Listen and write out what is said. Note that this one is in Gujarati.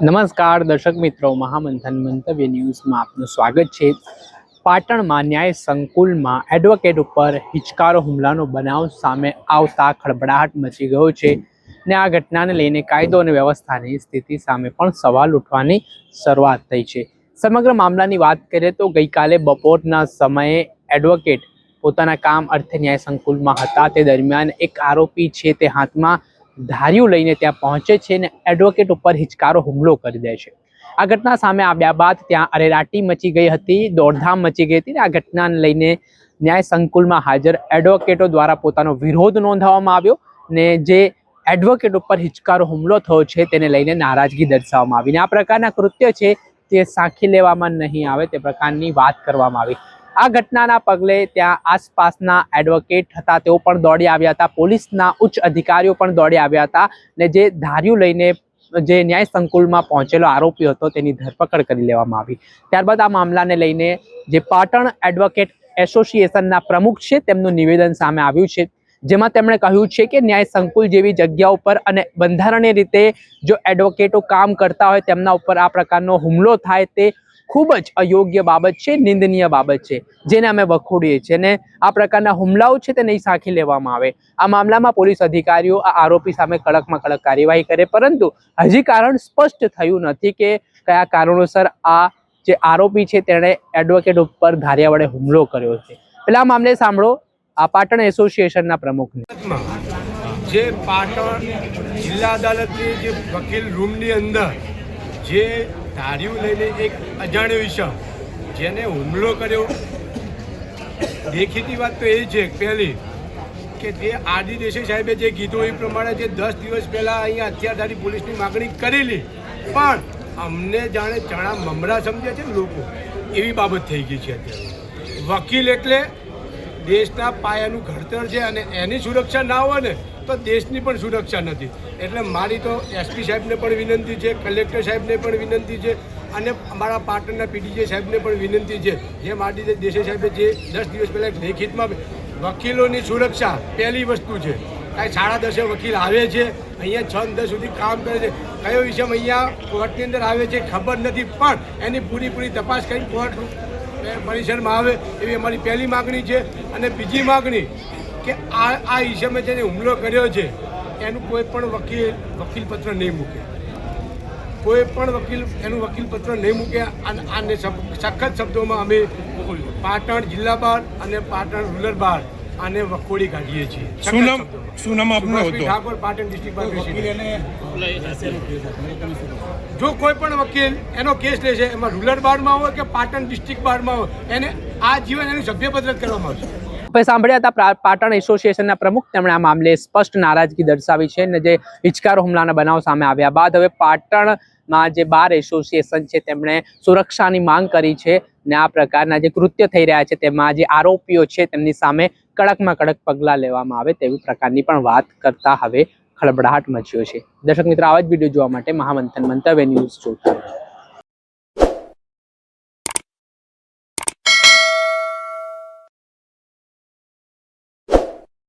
નમસ્કાર દર્શક મિત્રો, મહામંથન મંતવ્ય ન્યૂઝમાં આપનું સ્વાગત છે। પાટણમાં ન્યાય સંકુલમાં એડવોકેટ ઉપર હિચકારો હુમલાનો બનાવ સામે આવતા ખળભળાટ મચી ગયો છે ને આ ઘટનાને લઈને કાયદો અને વ્યવસ્થાની સ્થિતિ સામે પણ સવાલ ઉઠવાની શરૂઆત થઈ છે। સમગ્ર મામલાની વાત કરીએ તો ગઈકાલે બપોરના સમયે એડવોકેટ પોતાના કામ અર્થે ન્યાય સંકુલમાં હતા। તે દરમિયાન એક આરોપી છે તે હાથમાં ધાર્યું લઈને ત્યાં પહોંચે છે ને એડવોકેટ ઉપર હિચકારો હુમલો કરી દે છે। આ ઘટના સામે આવ્યા બાદ ત્યાં અરેરાટી મચી ગઈ હતી, દોડધામ મચી ગઈ હતી ને આ ઘટનાને લઈને ન્યાય સંકુલમાં હાજર એડવોકેટો દ્વારા પોતાનો વિરોધ નોંધાવવામાં આવ્યો ને જે એડવોકેટ ઉપર હિચકારો હુમલો થયો છે તેને લઈને નારાજગી દર્શાવવામાં આવી ને આ પ્રકારના કૃત્ય છે તે સાંખી લેવામાં નહીં આવે તે પ્રકારની વાત કરવામાં આવી। આ ઘટનાના પગલે ત્યાં આસપાસના એડવોકેટ હતા તેઓ પણ દોડી આવ્યા હતા, પોલીસના ઉચ્ચ અધિકારીઓ પણ દોડી આવ્યા હતા ને જે ધાર્યું લઈને જે ન્યાય સંકુલમાં પહોંચેલો આરોપી હતો તેની ધરપકડ કરી લેવામાં આવી। ત્યારબાદ આ મામલાને લઈને જે પાટણ એડવોકેટ એસોસિએશનના પ્રમુખ છે તેમનું નિવેદન સામે આવ્યું છે, જેમાં તેમણે કહ્યું છે કે ન્યાય સંકુલ જેવી જગ્યા ઉપર અને બંધારણીય રીતે જો એડવોકેટો કામ કરતા હોય તેમના ઉપર આ પ્રકારનો હુમલો થાય તે ખૂબ જ અયોગ્ય બાબત છે, નિંદનીય બાબત છે, જેને અમે વખોડીએ છીએ અને આ પ્રકારના હુમલાઓ છે તે નહીં સાંખી લેવામાં આવે। આ મામલામાં પોલીસ અધિકારીઓ આ આરોપી સામે કડકમાં કડક કાર્યવાહી કરે, પરંતુ હજી કારણ સ્પષ્ટ થયું નથી કે કયા કારણોસર આ જે આરોપી છે તેણે એડવોકેટ ઉપર ધાર્યા વડે હુમલો કર્યો છે। પેલા મામલે સાંભળો આ પાટણ એસોસિએશનના પ્રમુખને। જે પાટણ જિલ્લા અદાલતની જે વકીલ રૂમની અંદર જે ધાર્યું લઈને એક અજાણ્યો ઈસમ જેને હુમલો કર્યો, દેખીતી વાત તો એ છે પહેલી કે જે આરડી દેસાઈ સાહેબે જે કીધું એ પ્રમાણે જે 10 દિવસ પહેલાં અહીંયા હથિયારધારી પોલીસની માગણી કરેલી, પણ અમને જાણે ચણા મમરા સમજે છે લોકો એવી બાબત થઈ ગઈ છે। અત્યારે વકીલ એટલે દેશના પાયાનું ઘડતર છે અને એની સુરક્ષા ના હોય ને તો દેશની પણ સુરક્ષા નથી। એટલે મારી તો એસપી સાહેબને પણ વિનંતી છે, કલેક્ટર સાહેબને પણ વિનંતી છે અને અમારા પાટણના પીડીજે સાહેબને પણ વિનંતી છે, જેમ આરડી દેસાઈ સાહેબે જે 10 દિવસ પહેલાં લેખિતમાં વકીલોની સુરક્ષા પહેલી વસ્તુ છે। કાંઈ 10:30 વકીલ આવે છે, અહીંયા 6-10 સુધી કામ કરે છે, કયો વિષય અહીંયા કોર્ટની અંદર આવે છે ખબર નથી, પણ એની પૂરી તપાસ કરી કોર્ટ પરિસરમાં આવે એવી અમારી પહેલી માગણી છે। અને બીજી માગણી કે આ ઈસમે જેને હુમલો કર્યો છે એનું કોઈ પણ વકીલપત્ર નહીં મૂકે, કોઈ પણ વકીલ એનું વકીલપત્ર નહીં મૂકે અને આને સખત શબ્દોમાં અમે પાટણ જિલ્લા બાર અને પાટણ રૂરલ બાર આને વખોડી કાઢીએ છીએ। શું નામ આપનું હતું? ઠાકોર, પાટણ ડિસ્ટ્રિક્ટ બાર પ્રેસિડેન્ટ। જો કોઈ પણ વકીલ એનો કેસ લે છે એમાં રૂરલ બારમાં હોય કે પાટણ ડિસ્ટ્રિક્ટ બારમાં હોય એને આ જીવન એનું સભ્યપત્ર કરવામાં આવશે। સાંભળ્યા હતા પાટણ એસોસિએશનના પ્રમુખ, તેમણે આ મામલે સ્પષ્ટ નારાજગી દર્શાવી છે અને જે હિચકારો હુમલાના બનાવ સામે આવ્યા બાદ હવે પાટણમાં જે બાર એસોસિએશન છે તેમણે સુરક્ષાની માંગ કરી છે ને આ પ્રકારના જે કૃત્ય થઈ રહ્યા છે તેમાં જે આરોપીઓ છે તેમની સામે કડકમાં કડક પગલાં લેવામાં આવે તેવી પ્રકારની પણ વાત કરતા હવે ખળભળાટ મચ્યો છે। દર્શક મિત્રો, આવા જ વિડીયો જોવા માટે મહામંથન મંતવ્ય ન્યૂઝ જોતા રહો।